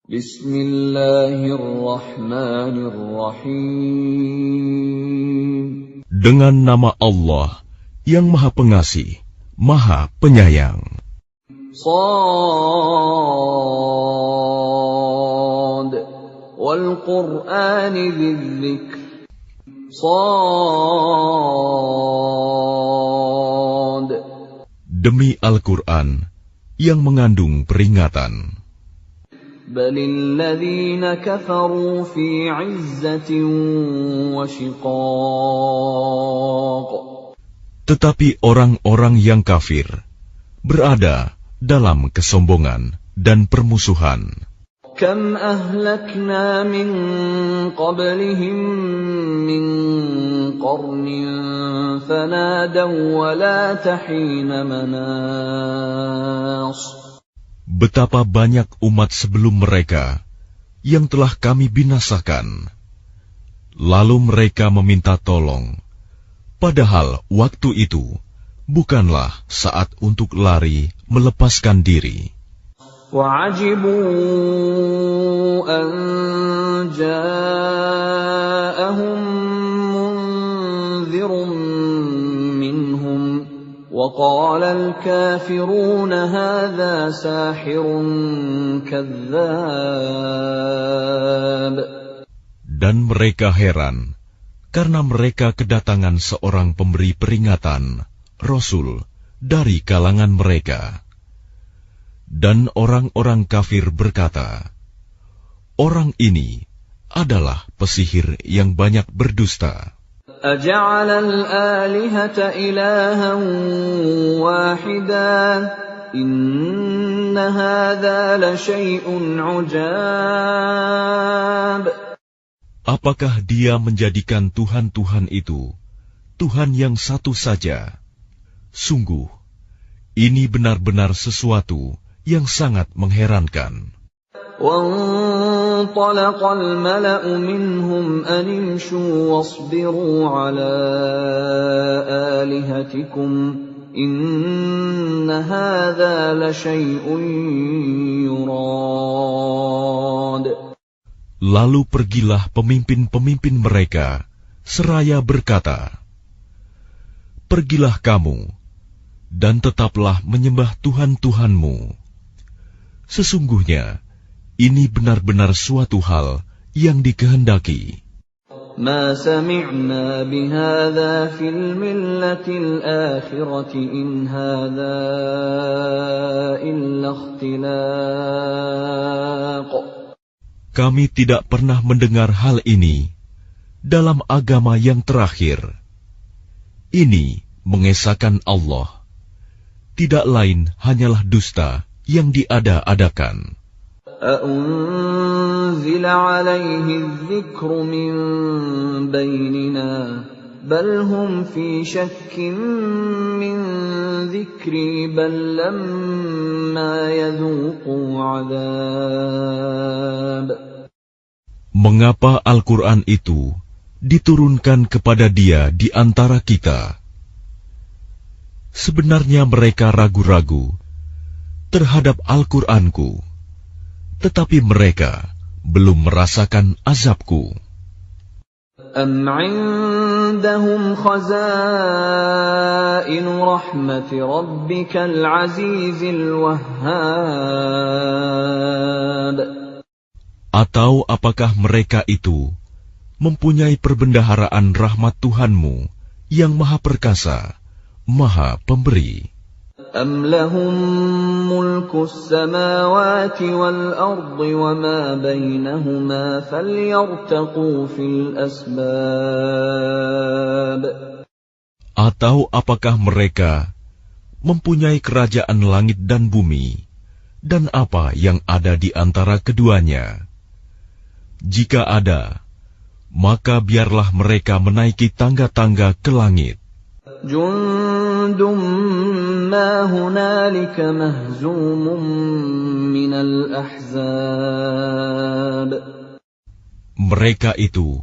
Bismillahirrahmanirrahim. Dengan nama Allah yang Maha Pengasih, Maha Penyayang. Shad wal Qur'ani dzikr. Shad. Demi Al-Quran yang mengandung peringatan. Balil ladzina kafaru fi 'izzatin wa shiqaq. Tetapi orang-orang yang kafir berada dalam kesombongan dan permusuhan. Kam ahlakna min qablihim min qarnin fanadaw wa la tahina manas. Betapa banyak umat sebelum mereka yang telah kami binasakan. Lalu mereka meminta tolong, padahal waktu itu bukanlah saat untuk lari melepaskan diri. وَعَجِبُوا أَن جَاءَهُم مُّنذِرٌ مِّنْهُمْ وَقَالَ الْكَافِرُونَ هَٰذَا سَاحِرٌ كَذَّابٌ. Dan mereka heran karena mereka kedatangan seorang pemberi peringatan, Rasul, dari kalangan mereka. Dan orang-orang kafir berkata, orang ini adalah pesihir yang banyak berdusta. أَجَعَلَ الْآلِهَةَ إِلَٰهًا وَاحِدًا إِنَّ هَٰذَا لَشَيْءٌ عُجَابٌ. Apakah dia menjadikan Tuhan-Tuhan itu Tuhan yang satu saja? Sungguh, ini benar-benar sesuatu yang sangat mengherankan. وَانطَلَقَ الْمَلَأُ مِنْهُمْ أَنِ امْشُوا وَاصْبِرُوا عَلَىٰ آلِهَتِكُمْ إِنَّ هَٰذَا لَشَيْءٌ يُرَادُ. Lalu pergilah pemimpin-pemimpin mereka seraya berkata, pergilah kamu dan tetaplah menyembah Tuhan-Tuhanmu. Sesungguhnya ini benar-benar suatu hal yang dikehendaki. مَا سَمِعْنَا بِهَٰذَا فِي الْمِلَّةِ الْآخِرَةِ إِنْ هَٰذَا إِلَّا اخْتِلَاقٌ. Kami tidak pernah mendengar hal ini dalam agama yang terakhir. Ini mengesahkan Allah. Tidak lain hanyalah dusta yang diada-adakan. أَأُنزِلَ عَلَيْهِ الذِّكْرُ مِن بَيْنِنَا بَلْ هُمْ فِي شَكٍّ مِّن ذِكْرِي بَل لَّمَّا يَذُوقُوا عَذَابِ. Mengapa Al-Quran itu diturunkan kepada dia di antara kita? Sebenarnya mereka ragu-ragu terhadap Al-Quranku, tetapi mereka belum merasakan azabku. أَمْ عِندَهُمْ خَزَائِنُ رَحْمَةِ رَبِّكَ الْعَزِيزِ الْوَهَّابِ. Atau apakah mereka itu mempunyai perbendaharaan rahmat Tuhanmu yang Maha Perkasa, Maha Pemberi? أَمْ لَهُم مُّلْكُ السَّمَاوَاتِ وَالْأَرْضِ وَمَا بَيْنَهُمَا فَلْيَرْتَقُوا فِي الْأَسْبَابِ. Atau apakah mereka mempunyai kerajaan langit dan bumi, dan apa yang ada di antara keduanya? Jika ada, maka biarlah mereka menaiki tangga-tangga ke langit. Jundum ma hunalika mahzumun minal ahzab. Mereka itu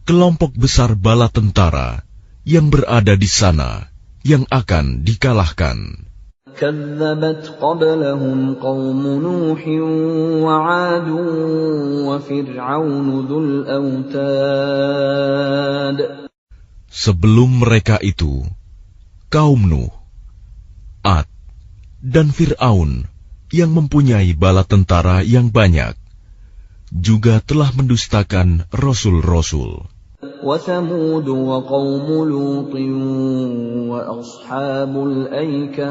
kelompok besar bala tentara yang berada di sana yang akan dikalahkan. كذبت قبلهم قوم نوح وعاد وفرعون ذو الأوتاد. Sebelum mereka itu, kaum Nuh, Ad, dan Fir'aun yang mempunyai bala tentara yang banyak, juga telah mendustakan rasul-rasul. وثمود وقوم لوط وأصحاب الأيكة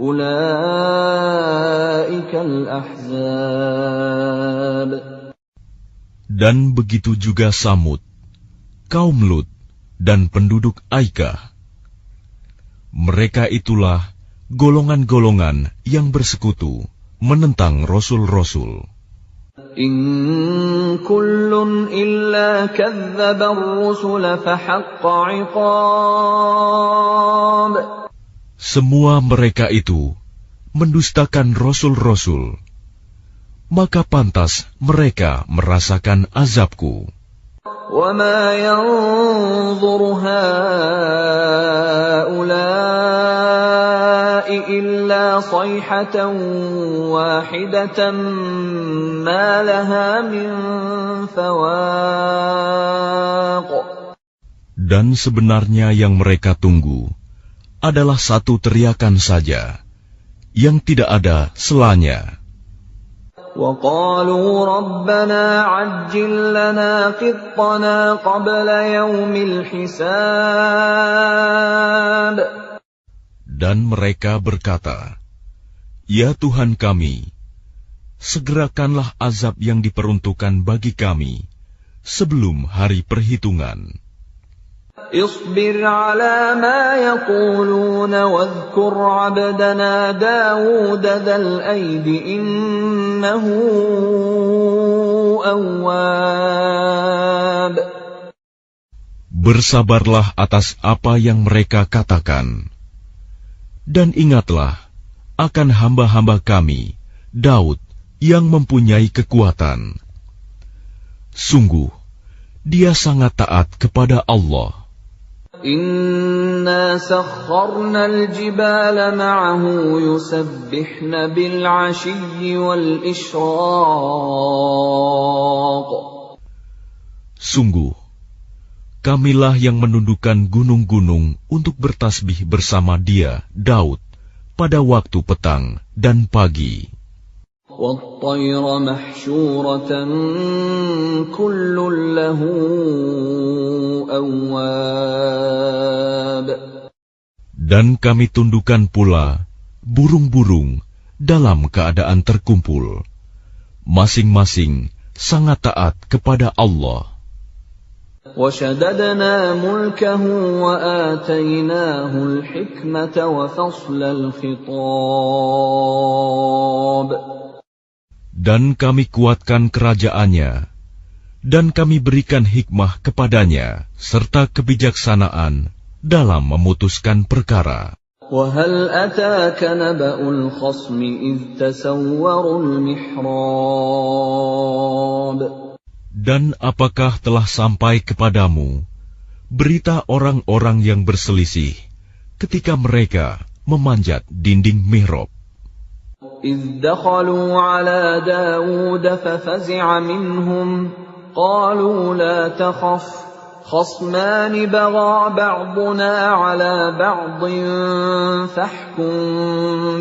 أولئك الأحزاب. Dan begitu juga Samud, kaum Lut, dan penduduk Aikah. Mereka itulah golongan-golongan yang bersekutu menentang rasul-rasul. In kullun illa kadzdzaba ar-rusul fahaqqa 'iqab. Semua mereka itu mendustakan rasul-rasul, maka pantas mereka merasakan azabku. وَمَا يَنظُرُ هَؤُلَاءِ إِلَّا صَيْحَةً وَاحِدَةً مَا لَهَا مِنْ فَوَاقٍ. Dan sebenarnya yang mereka tunggu adalah satu teriakan saja, yang tidak ada selanya. وَقَالُوا رَبَّنَا عَجِّل لَّنَا قِطَّنَا قَبْلَ يَوْمِ الْحِسَابِ. Dan mereka berkata, "Ya Tuhan kami, segerakanlah azab yang diperuntukkan bagi kami sebelum hari perhitungan." اصبر على ما يقولون واذكر عبدنا داود ذا الأيد إنه أواب. Bersabarlah atas apa yang mereka katakan, dan ingatlah akan hamba-hamba kami, Daud, yang mempunyai kekuatan. Sungguh, dia sangat taat kepada Allah. Inna sakharna al-jibala ma'ahu yusabbihna bil-'ashiyyi wal-ishraq. Sungguh, kamilah yang menundukkan gunung-gunung untuk bertasbih bersama dia, Daud, pada waktu petang dan pagi. وَالطَّيْرَ مَحْشُورَةً كُلٌّ لَّهُ أَوَّابٌ. Dan kami tundukkan pula burung-burung dalam keadaan terkumpul, masing-masing sangat taat kepada Allah. وَشَدَدْنَا مُلْكَهُ وَآتَيْنَاهُ الْحِكْمَةَ وَفَصْلَ الْخِطَابِ. Dan kami kuatkan kerajaannya, dan kami berikan hikmah kepadanya, serta kebijaksanaan dalam memutuskan perkara. وَهَلْ أَتَاكَ نَبَأُ الْخَصْمِ إِذْ تَسَوَّرُوا الْمِحْرَابَ. Dan apakah telah sampai kepadamu berita orang-orang yang berselisih ketika mereka memanjat dinding mihrab? إِذْ دَخَلُوا عَلَى دَاوُودَ فَفَزِعَ مِنْهُمْ قَالُوا لَا تَخَفْ خَصْمَانِ بَغَىٰ بَعْضُنَا عَلَى بَعْضٍ فَاحْكُم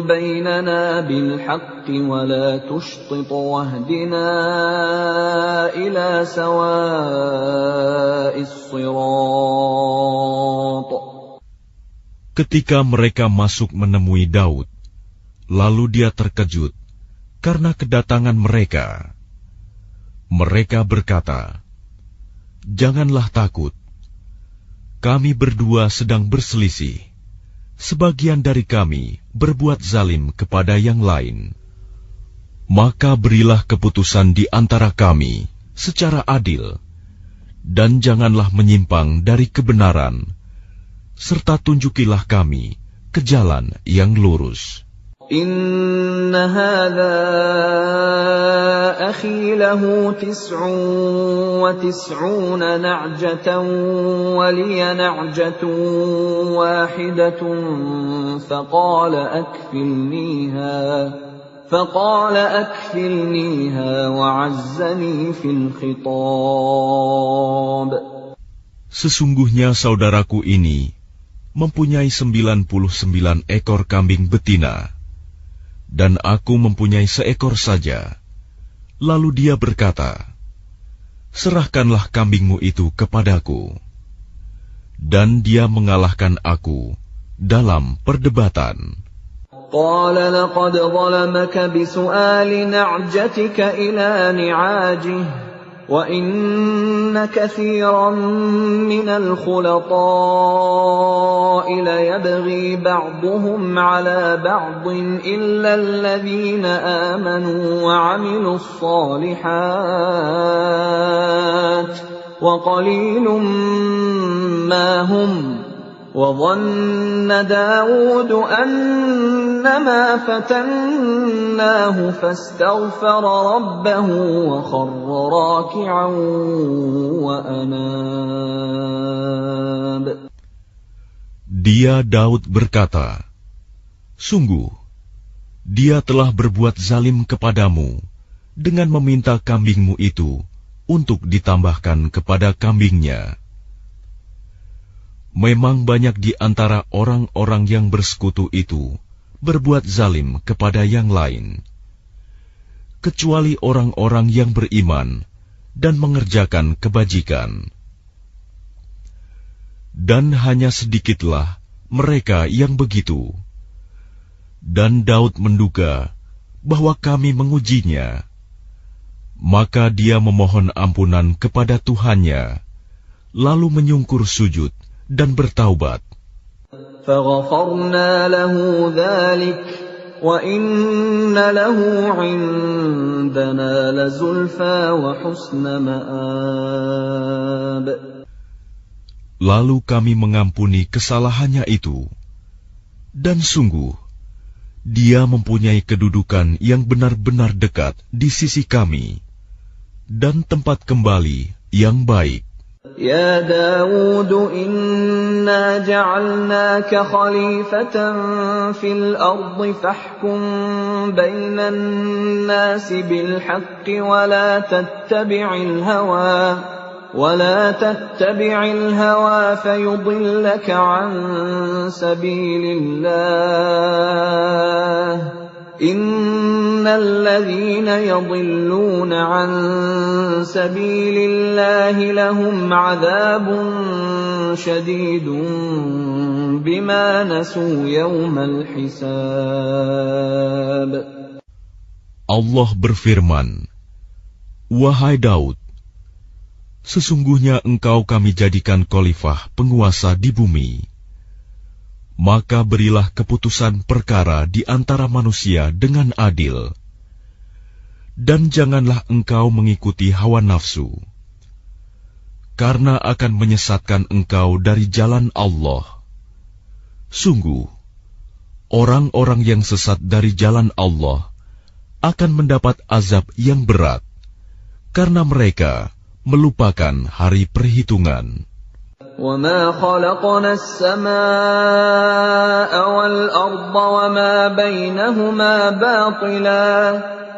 بَيْنَنَا بِالْحَقِّ وَلَا تُشْطِطْ وَاهْدِنَا إِلَىٰ سَوَاءِ الصِّرَاطِ. Ketika mereka masuk menemui Daud, lalu dia terkejut karena kedatangan mereka. Mereka berkata, "Janganlah takut. Kami berdua sedang berselisih. Sebagian dari kami berbuat zalim kepada yang lain. Maka berilah keputusan di antara kami secara adil, dan janganlah menyimpang dari kebenaran, serta tunjukilah kami ke jalan yang lurus." إن هذا أخي له 99 نعجة ولي نعجة واحدة فقال أكفلنيها وعزني في الخطاب. Sesungguhnya saudaraku ini mempunyai 99 ekor kambing betina, dan aku mempunyai seekor saja. Lalu dia berkata, serahkanlah kambingmu itu kepadaku. Dan dia mengalahkan aku dalam perdebatan. قال لقد ظلمك بسؤال نعجتك إلى نعاجه وَإِنَّ كَثِيرًا مِنَ الْخُلَطَاءِ لَيَبْغِي بَعْضُهُمْ عَلَى بَعْضٍ إِلَّا الَّذِينَ آمَنُوا وَعَمِلُوا الصَّالِحَاتِ وَقَلِيلٌ مَّا هُمْ وَظَنَّ دَاوُودُ أَنَّمَا فَتَنَّاهُ فَاسْتَغْفَرَ رَبَّهُ وَخَرَّ رَاكِعًا وَأَنَابَ. Dia Daud berkata, sungguh, dia telah berbuat zalim kepadamu dengan meminta kambingmu itu untuk ditambahkan kepada kambingnya. Memang banyak di antara orang-orang yang bersekutu itu berbuat zalim kepada yang lain, kecuali orang-orang yang beriman dan mengerjakan kebajikan. Dan hanya sedikitlah mereka yang begitu. Dan Daud menduga bahwa kami mengujinya. Maka dia memohon ampunan kepada Tuhannya, lalu menyungkur sujud dan bertaubat. فَغَفَرْنَا لَهُ ذَلِكَ وَإِنَّ لَهُ عِندَنَا لَزُلْفَىٰ وَحُسْنَ مَآبٍ. Lalu kami mengampuni kesalahannya itu, dan sungguh, dia mempunyai kedudukan yang benar-benar dekat di sisi kami, dan tempat kembali yang baik. يا داود إنا جعلناك خليفة في الأرض فاحكم بين الناس بالحق ولا تتبع الهوى فيضلك عن سبيل الله إن الذين يضلون عن سبيل الله لهم عذاب شديد بما نسوا يوم الحساب. Allah berfirman, wahai Daud, sesungguhnya engkau kami jadikan khalifah penguasa di bumi. Maka berilah keputusan perkara di antara manusia dengan adil. Dan janganlah engkau mengikuti hawa nafsu, karena akan menyesatkan engkau dari jalan Allah. Sungguh, orang-orang yang sesat dari jalan Allah akan mendapat azab yang berat, karena mereka melupakan hari perhitungan. وَمَا خَلَقْنَا السَّمَاءَ وَالْأَرْضَ وَمَا بَيْنَهُمَا بَاطِلًا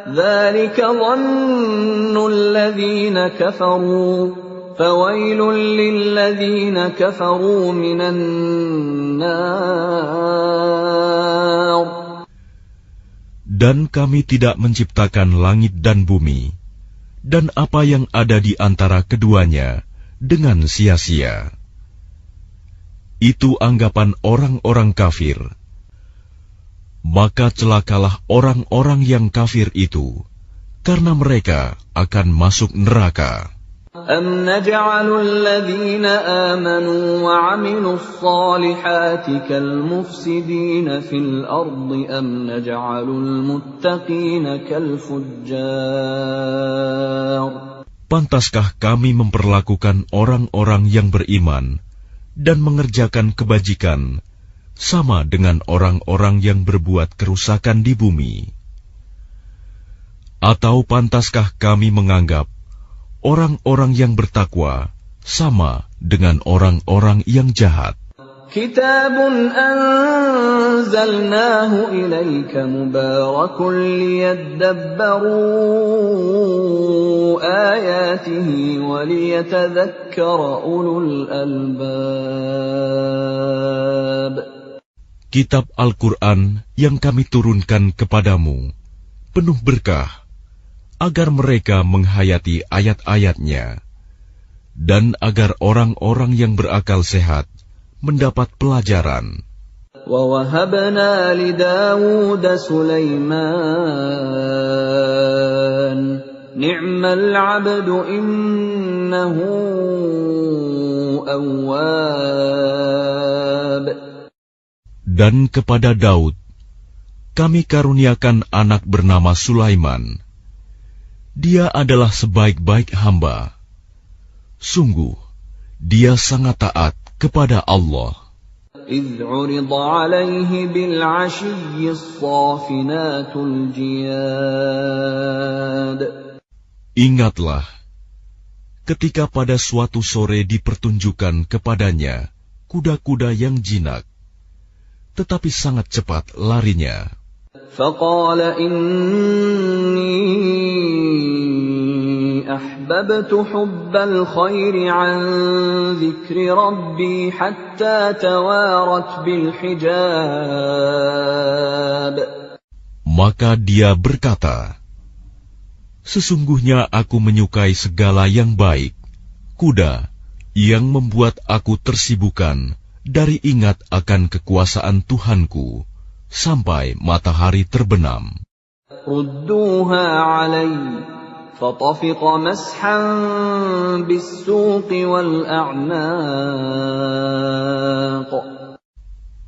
ذَلِكَ ظَنُّ الَّذِينَ كَفَرُوا فَوَيْلٌ لِّلَّذِينَ كَفَرُوا مِنَ النَّارِ. Dan kami tidak menciptakan langit dan bumi, dan apa yang ada di antara keduanya dengan sia-sia. Itu anggapan orang-orang kafir. Maka celakalah orang-orang yang kafir itu, karena mereka akan masuk neraka. أَمْ نَجْعَلُ الَّذِينَ آمَنُوا وَعَمِلُوا الصَّالِحَاتِ كَالْمُفْسِدِينَ فِي الْأَرْضِ أَمْ نَجْعَلُ الْمُتَّقِينَ كَالْفُجَّارِ. Pantaskah kami memperlakukan orang-orang yang beriman dan mengerjakan kebajikan sama dengan orang-orang yang berbuat kerusakan di bumi. Atau pantaskah kami menganggap orang-orang yang bertakwa sama dengan orang-orang yang jahat? Kitabun anzalnahu ilaika mubarakun liyadabbaru ayatihi wa liyatadhakkara ulul albab. Kitab Al-Quran yang kami turunkan kepadamu penuh berkah, agar mereka menghayati ayat-ayatnya, dan agar orang-orang yang berakal sehat mendapat pelajaran. وَوَهَبْنَا لِدَاوُودَ سُلَيْمَانَ نِعْمَ الْعَبْدُ إِنَّهُ أَوَّابٌ. Dan kepada Daud kami karuniakan anak bernama Sulaiman. Dia adalah sebaik-baik hamba. Sungguh, dia sangat taat kepada Allah. إِذْ عُرِضَ عَلَيْهِ بِالْعَشِيِّ الصَّافِنَاتُ الْجِيَادُ. Ingatlah, ketika pada suatu sore dipertunjukkan kepadanya kuda-kuda yang jinak, tetapi sangat cepat larinya. فَقَالَ إِنِّي أَحْبَبْتُ حُبَّ الْخَيْرِ عَنْ ذِكْرِ رَبِّي حَتَّى تَوَارَتْ بِالْحِجَابِ. Maka dia berkata, sesungguhnya aku menyukai segala yang baik, kuda yang membuat aku tersibukan dari ingat akan kekuasaan Tuhanku sampai matahari terbenam. رُدُّوهَا عَلَيَّ فَطَفِقَ مَسْحًا بِالسُّوقِ وَالْأَعْنَاقِ.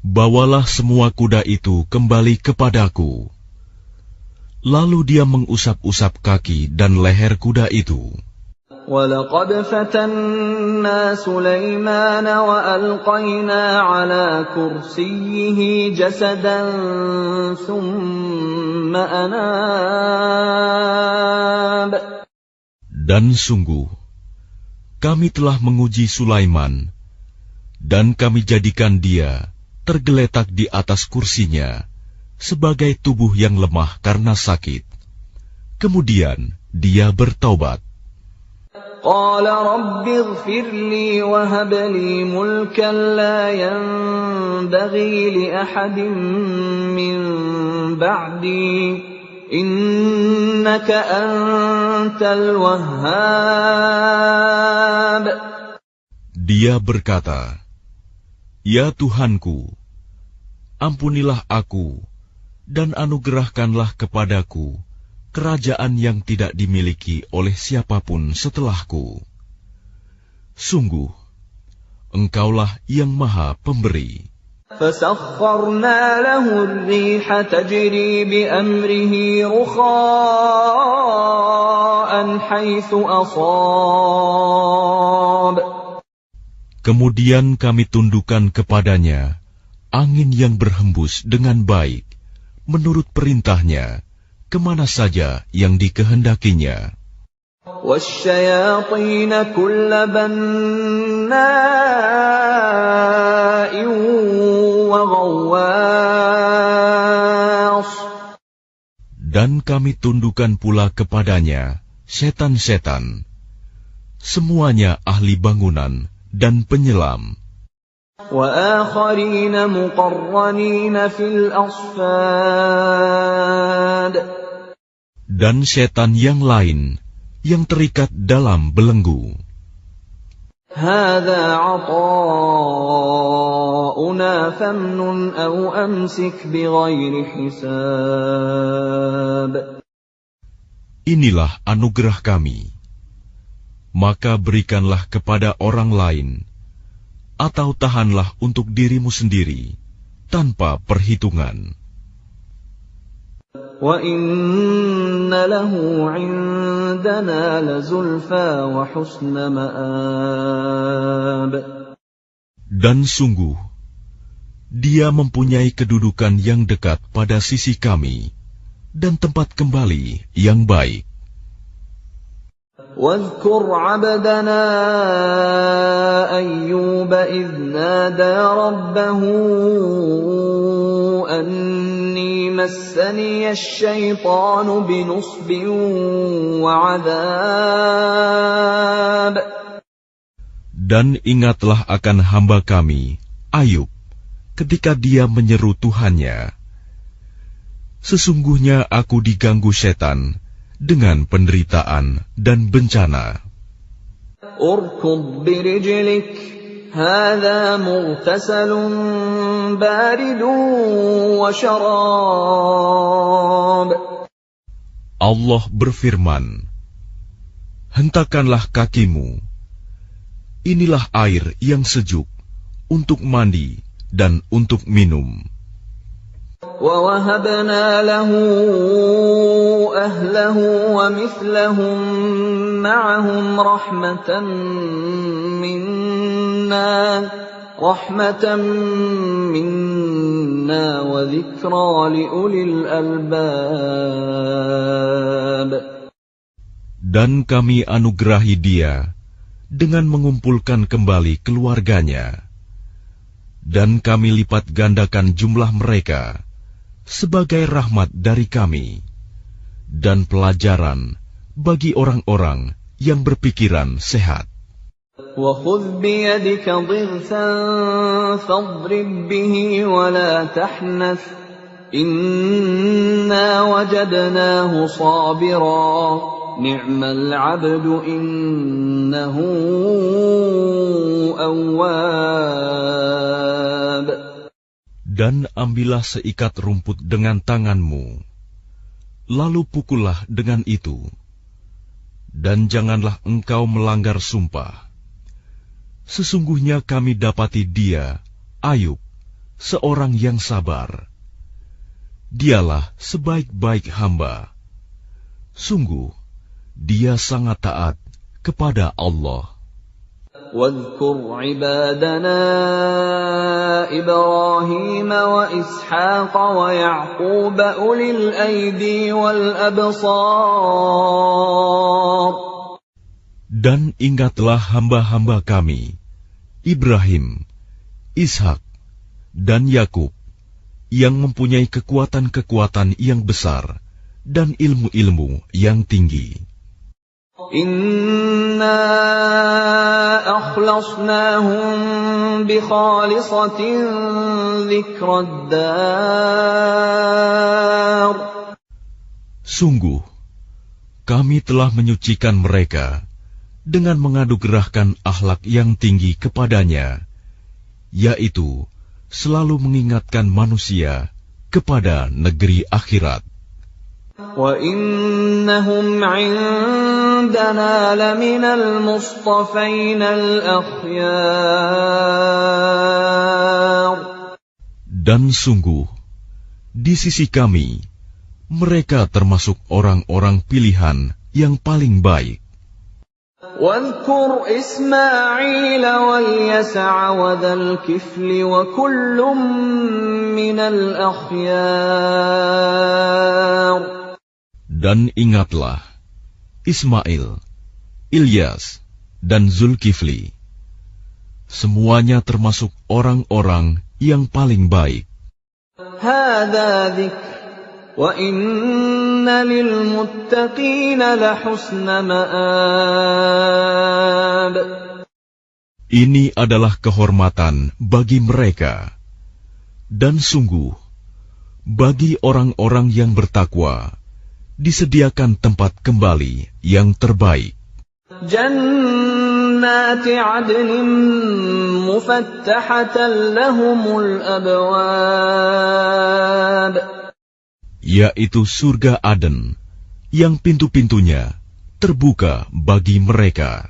Bawalah semua kuda itu kembali kepadaku. Lalu dia mengusap-usap kaki dan leher kuda itu. وَلَقَدْ فَتَنَّا سُلَيْمَانَ وَأَلْقَيْنَا عَلَى كُرْسِيِّهِ جَسَدًا ثُمَّ أَنَابَ. Dan sungguh, kami telah menguji Sulaiman, dan kami jadikan dia tergeletak di atas kursinya sebagai tubuh yang lemah karena sakit. Kemudian dia bertaubat. قال رب اغفر لي وهب لي ملكا لا ينبغي لأحد من بعدي إنك أنت الوهاب. Dia berkata, Ya Tuhanku, ampunilah aku dan anugerahkanlah kepadaku kerajaan yang tidak dimiliki oleh siapapun setelahku. Sungguh, Engkaulah yang Maha Pemberi. فَسَخَّرْنَا لَهُ الرِّيحَ تَجْرِي بِأَمْرِهِ رُخَاءً حَيْثُ أَصَابَ. Kemudian kami tundukkan kepadanya angin yang berhembus dengan baik, menurut perintahnya, kemana saja yang dikehendakinya. وَالشَّيَاطِينَ كُلَّ بَنَّاءٍ وَغَوَّاصٍ. Dan kami tundukkan pula kepadanya setan-setan, semuanya ahli bangunan dan penyelam. وَآخَرِينَ مُقَرَّنِينَ فِي الْأَصْفَادِ. Dan setan yang lain yang terikat dalam belenggu. هَذَا عَطَاؤُنَا فَامْنُنْ أَوْ أَمْسِكْ بِغَيْرِ حِسَابٍ. Inilah anugerah kami, maka berikanlah kepada orang lain, atau tahanlah untuk dirimu sendiri, tanpa perhitungan. وَإِنَّ لَهُ عِندَنَا لَزُلْفَىٰ وَحُسْنَ مَآبٍ. Dan sungguh, Dia mempunyai kedudukan yang dekat pada sisi kami dan tempat kembali yang baik. واذكر عبدنا أيوب إذ نادى ربه أني مسني الشيطان بنصب وعذاب. Dan ingatlah akan hamba kami, Ayub, ketika dia menyeru Tuhannya, sesungguhnya aku diganggu setan dengan penderitaan dan bencana. Urkud birijlik, hadha mughtasalun baridun wa syarab. Allah berfirman, hentakanlah kakimu, inilah air yang sejuk untuk mandi dan untuk minum. وَوَهَبْنَا لَهُ أَهْلَهُ وَمِثْلَهُم مَّعَهُمْ رَحْمَةً مِّنَّا وَذِكْرَىٰ لِأُولِي الْأَلْبَابِ. Dan kami anugerahi dia dengan mengumpulkan kembali keluarganya, dan kami lipat gandakan jumlah mereka sebagai rahmat dari kami dan pelajaran bagi orang-orang yang berpikiran sehat. وَخُذْ بِيَدِكَ ضِغْثًا فَاضْرِبْ بِهِ وَلَا تَحْنَثْ إِنَّا وَجَدْنَاهُ صَابِرًا نِعْمَ الْعَبْدُ إِنَّهُ أَوَّابٌ. Dan ambillah seikat rumput dengan tanganmu, lalu pukullah dengan itu, dan janganlah engkau melanggar sumpah. Sesungguhnya kami dapati dia, Ayub, seorang yang sabar. Dialah sebaik-baik hamba. Sungguh, dia sangat taat kepada Allah. واذكر عبادنا إبراهيم وإسحاق ويعقوب أولي الأيدي والأبصار. Dan ingatlah hamba-hamba kami, Ibrahim, Ishak, dan Yakub, yang mempunyai kekuatan-kekuatan yang besar dan ilmu-ilmu yang tinggi. Inna akhlasnahum bi khalisatin dzikrad dar. Sungguh, kami telah menyucikan mereka dengan menganugerahkan akhlak yang tinggi kepadanya, yaitu selalu mengingatkan manusia kepada negeri akhirat. وَإِنَّهُمْ عِندَنَا لَمِنَ الْمُصْطَفَيْنَ الْأَخْيَارِ. Dan sungguh, di sisi kami, mereka termasuk orang-orang pilihan yang paling baik. وَاذْكُرْ إِسْمَاعِيلَ وَالْيَسَعَ وَذَا الْكِفْلِ وَكُلٌّ مِّنَ الْأَخْيَارِ. Dan ingatlah Ismail, Ilyas, dan Zulkifli. Semuanya termasuk orang-orang yang paling baik. هَذَا ذِكْرٌ وَإِنَّ لِلْمُتَّقِينَ لَحُسْنَ مَآبٍ. Ini adalah kehormatan bagi mereka, dan sungguh bagi orang-orang yang bertakwa disediakan tempat kembali yang terbaik. Jannati 'adnin mufattahatan lahumul abwab. Yaitu surga Aden yang pintu-pintunya terbuka bagi mereka.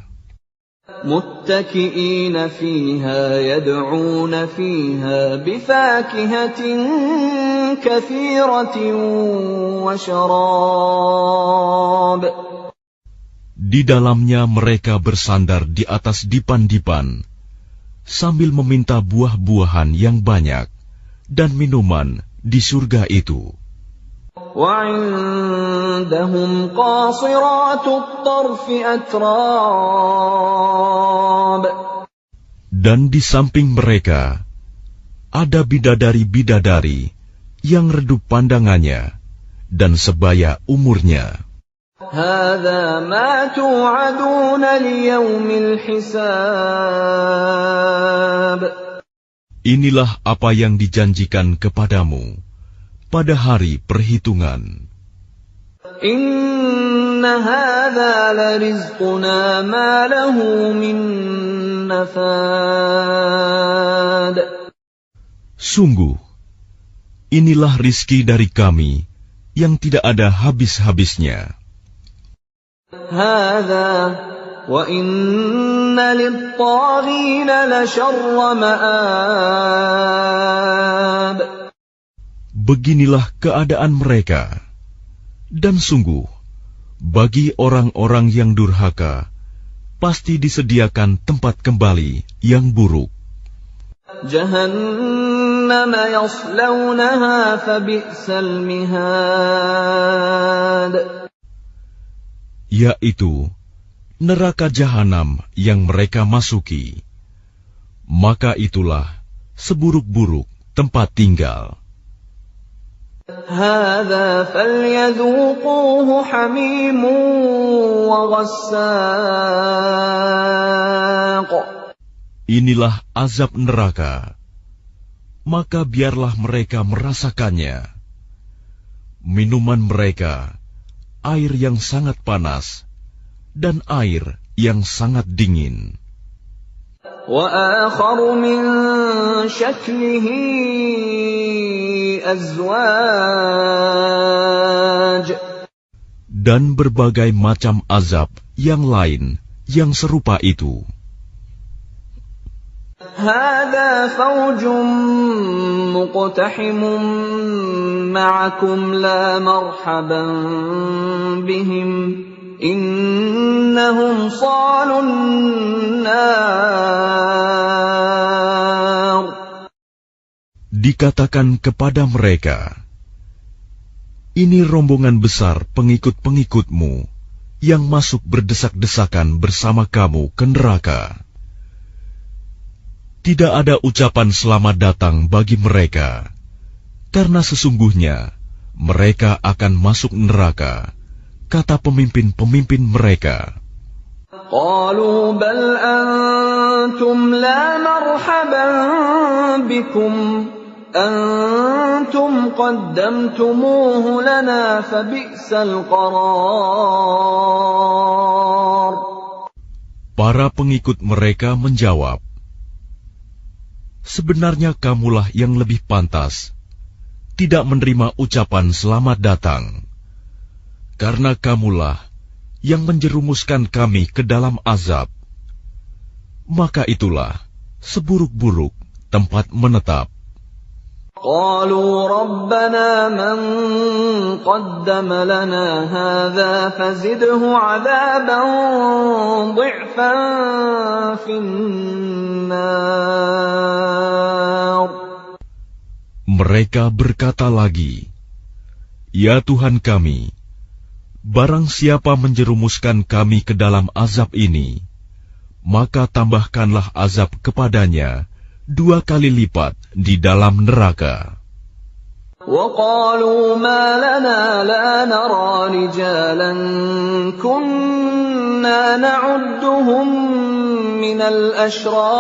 Muttaki'ina fiha yad'una fiha bifakihatin katsiratin wa syarab. Di dalamnya mereka bersandar di atas dipan-dipan sambil meminta buah-buahan yang banyak dan minuman di surga itu. وَعِندَهُمْ قَاصِرَاتُ الطَّرْفِ أَتْرَابٌ. Dan di samping mereka ada bidadari-bidadari yang redup pandangannya dan sebaya umurnya. هَذَا مَا تُوعَدُونَ لِيَوْمِ الْحِسَابِ. Inilah apa yang dijanjikan kepadamu pada hari perhitungan. Inna hadza larizquna ma lahu min nafad. Sungguh, inilah rizki dari kami yang tidak ada habis-habisnya. Hadza wa inna lit-taghina la syarra ma'ab. Beginilah keadaan mereka, dan sungguh, bagi orang-orang yang durhaka, pasti disediakan tempat kembali yang buruk. Jahannam yaslawnaha fabi'sal mihad. Yaitu neraka jahanam yang mereka masuki. Maka itulah seburuk-buruk tempat tinggal. هذا فليذوقوه حميم وغساق. Inilah azab neraka, maka biarlah mereka merasakannya. Minuman mereka, air yang sangat panas, dan air yang sangat dingin. وآخر من شكله أزواج. Dan berbagai macam azab yang lain yang serupa itu. هذا فوج مقتحم معكم لا مرحبا بهم إنهم صالوا النار. Dikatakan kepada mereka, ini rombongan besar pengikut-pengikutmu yang masuk berdesak-desakan bersama kamu ke neraka. Tidak ada ucapan selamat datang bagi mereka, karena sesungguhnya mereka akan masuk neraka, kata pemimpin-pemimpin mereka. قالوا بل أنتم لا مرحبا بكم أنتم قدمتموه لنا فبئس القرار. Para pengikut mereka menjawab, sebenarnya kamulah yang lebih pantas tidak menerima ucapan selamat datang, karena kamulah yang menjerumuskan kami ke dalam azab. Maka itulah seburuk-buruk tempat menetap. قالوا ربنا من قدم لنا هذا فزده عذابا ضعفا في النار. Mereka berkata lagi, ya Tuhan kami, barang siapa menjerumuskan kami ke dalam azab ini, maka tambahkanlah azab kepadanya 2 kali lipat di dalam neraka. وقالوا ما لنا لا نرى رجالا كنا نعدهم من الأشرار.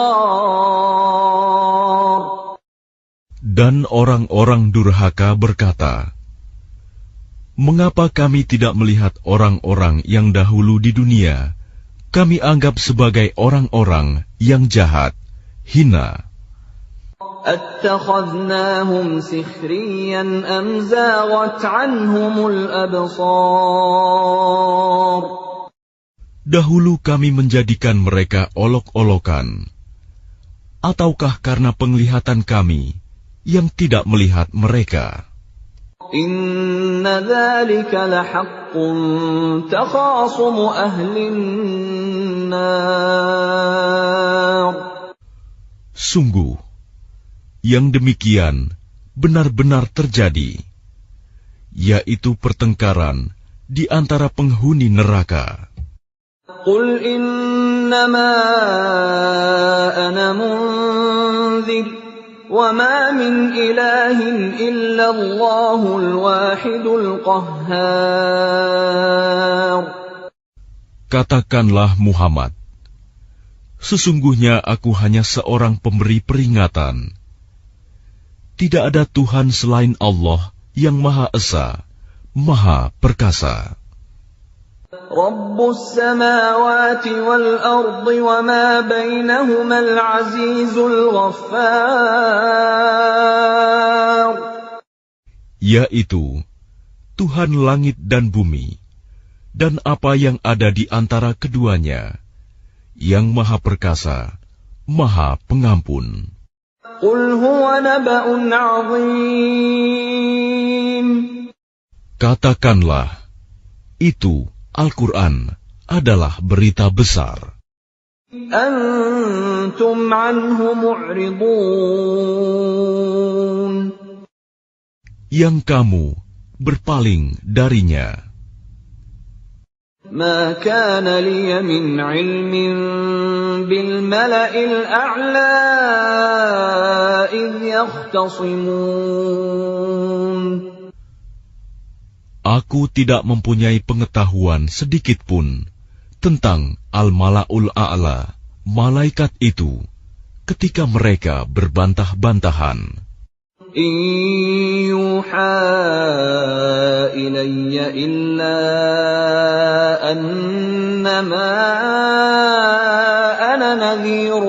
Dan orang-orang durhaka berkata, mengapa kami tidak melihat orang-orang yang dahulu di dunia kami anggap sebagai orang-orang yang jahat, hina? أَتَّخَذْنَاهُمْ سِخْرِيًّا أَمْ زَاغَتْ عَنْهُمُ الْأَبْصَارُ. Dahulu kami menjadikan mereka olok-olokan, ataukah karena penglihatan kami yang tidak melihat mereka? إِنَّ ذَلِكَ لَحَقٌّ تَخَاصُمُ أَهْلِ النَّارِ. Sungguh, yang demikian benar-benar terjadi, yaitu pertengkaran di antara penghuni neraka. Qul innama ana munzir wa ma min ilahin illa Allahul wahidul qahhar. Katakanlah Muhammad, sesungguhnya aku hanya seorang pemberi peringatan. Tidak ada Tuhan selain Allah yang Maha Esa, Maha Perkasa. Rabbus samawati wal ardi wa ma bainahumal azizul ghaffar. Yaitu Tuhan langit dan bumi, dan apa yang ada di antara keduanya, yang Maha Perkasa, Maha Pengampun. Qul huwa naba'un 'azim. Katakanlah, itu Al-Quran adalah berita besar. Antum 'anhu mu'ridun. Yang kamu berpaling darinya. ما كان لي من علم بالملأ الأعلى إذ يختصمون. Aku tidak mempunyai pengetahuan sedikitpun tentang Al-Mala'ul A'la, malaikat itu, ketika mereka berbantah-bantahan. إن يوحى إلي إلا أنما أنا نذير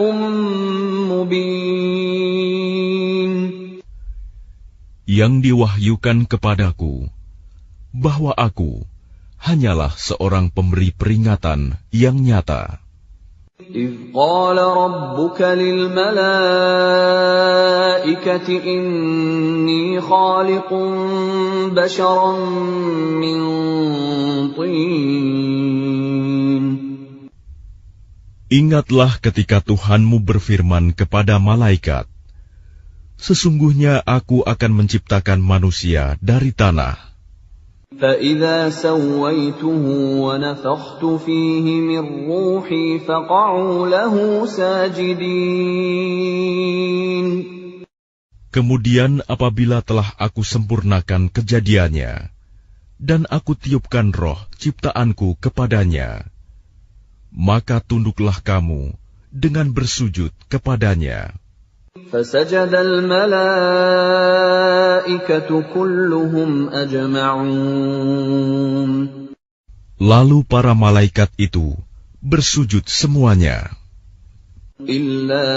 مبين. Yang diwahyukan kepadaku, bahwa aku hanyalah seorang pemberi peringatan yang nyata. إذ قال ربك للملائكة إني خالق بشرا من طين. Ingatlah ketika Tuhanmu berfirman kepada malaikat, sesungguhnya aku akan menciptakan manusia dari tanah. فَإِذَا سَوَّيْتُهُ وَنَفَخْتُ فِيهِ مِنْ رُوحِي فَقَعُوا لَهُ سَاجِدِينَ. Kemudian apabila telah aku sempurnakan kejadiannya, dan aku tiupkan roh ciptaanku kepadanya, maka tunduklah kamu dengan bersujud kepadanya. فَسَجَدَ الْمَلَائِكَةُ كُلُّهُمْ أَجْمَعُونَ. Lalu para malaikat itu bersujud semuanya. إِلَّا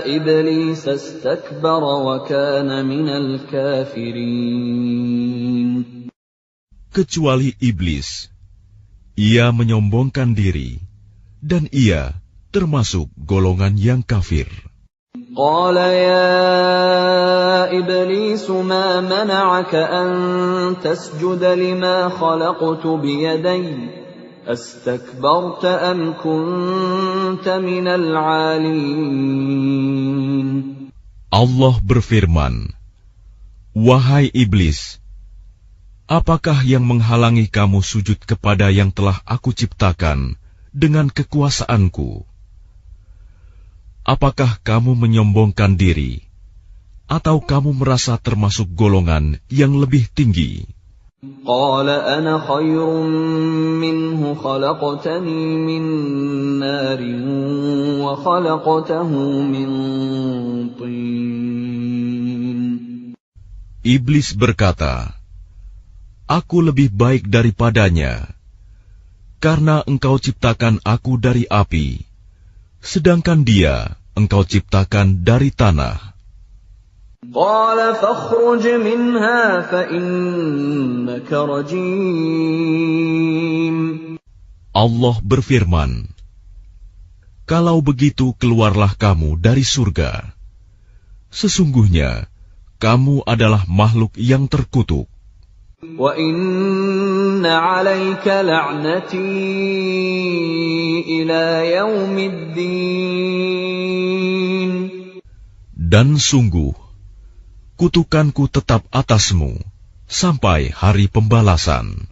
إِبْلِيسَ اسْتَكْبَرَ وَكَانَ مِنَ الْكَافِرِينَ. Kecuali iblis, ia menyombongkan diri, dan ia termasuk golongan yang kafir. قال يا إبليس ما منعك أن تسجد لما خلقت بيدي أستكبرت أم كنت من العالين. Allah berfirman, wahai iblis, apakah yang menghalangi kamu sujud kepada yang telah aku ciptakan dengan kekuasaanku? Apakah kamu menyombongkan diri, atau kamu merasa termasuk golongan yang lebih tinggi? قال أنا خير منه خلقتني من نار وخلقته من طين. Iblis berkata, aku lebih baik daripadanya, karena engkau ciptakan aku dari api, sedangkan dia engkau ciptakan dari tanah. قال فاخرج منها فإنك رجيم. Allah berfirman, kalau begitu keluarlah kamu dari surga. Sesungguhnya kamu adalah makhluk yang terkutuk. وَإِنَّ عَلَيْكَ لَعْنَتِي إِلَى يَوْمِ الدِّينِ. Dan sungguh, kutukanku tetap atasmu sampai hari pembalasan.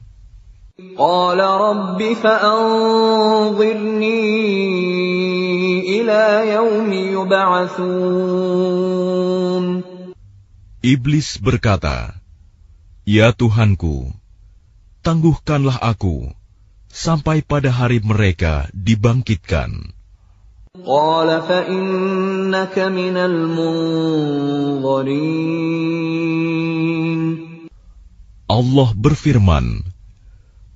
قال رب فأنظرني إلى يوم يبعثون. Iblis berkata, "Ya Tuhanku, tangguhkanlah aku sampai pada hari mereka dibangkitkan." قال فإنك من المنظرين. Allah berfirman,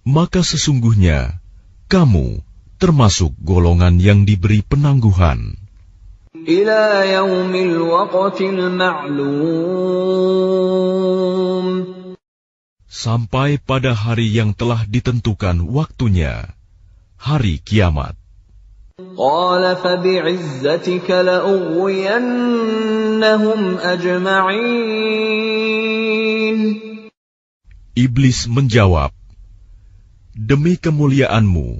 "Maka sesungguhnya kamu termasuk golongan yang diberi penangguhan إلى يوم الوقت المعلوم. sampai pada hari yang telah ditentukan waktunya, hari kiamat." قال فبعزتك لأغوينهم أجمعين. Iblis menjawab, "Demi kemuliaanmu,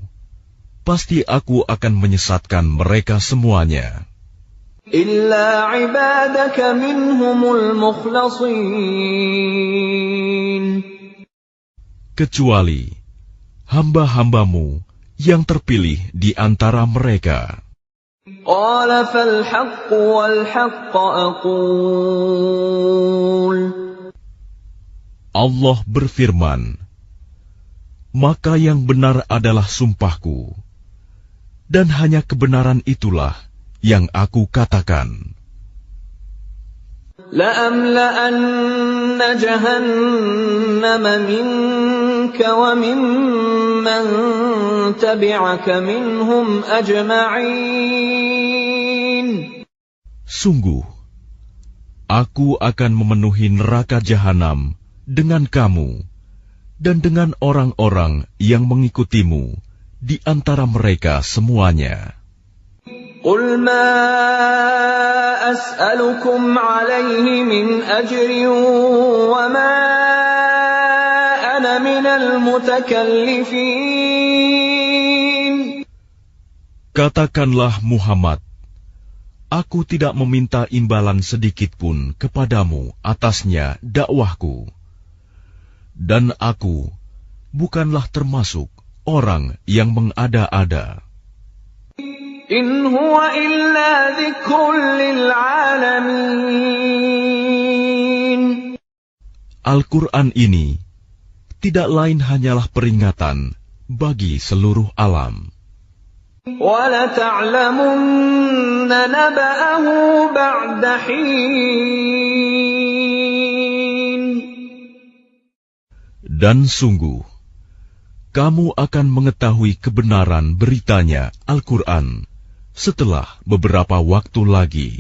pasti aku akan menyesatkan mereka semuanya, إلا عبادك منهم المخلصين. kecuali hamba-hambamu yang terpilih di antara mereka." قال فالحق والحق أقول. Allah berfirman, "Maka yang benar adalah sumpahku, dan hanya kebenaran itulah yang aku katakan. لأملأن جهنم منك وممن تبعك منهم أجمعين. Sungguh, aku akan memenuhi neraka jahanam dengan kamu dan dengan orang-orang yang mengikutimu di antara mereka semuanya. قل ما أسألكم عليه من أجر وما أنا من المتكلفين. Katakanlah Muhammad, aku tidak meminta imbalan sedikitpun kepadamu atasnya dakwahku, dan aku bukanlah termasuk orang yang mengada-ada. إن هو إلا ذكر للعالمين. Al-Quran ini tidak lain hanyalah peringatan bagi seluruh alam. وَلَتَعْلَمُنَّ نَبَأَهُ بَعْدَ حِينٍ. Dan sungguh, kamu akan mengetahui kebenaran beritanya Al-Quran setelah beberapa waktu lagi.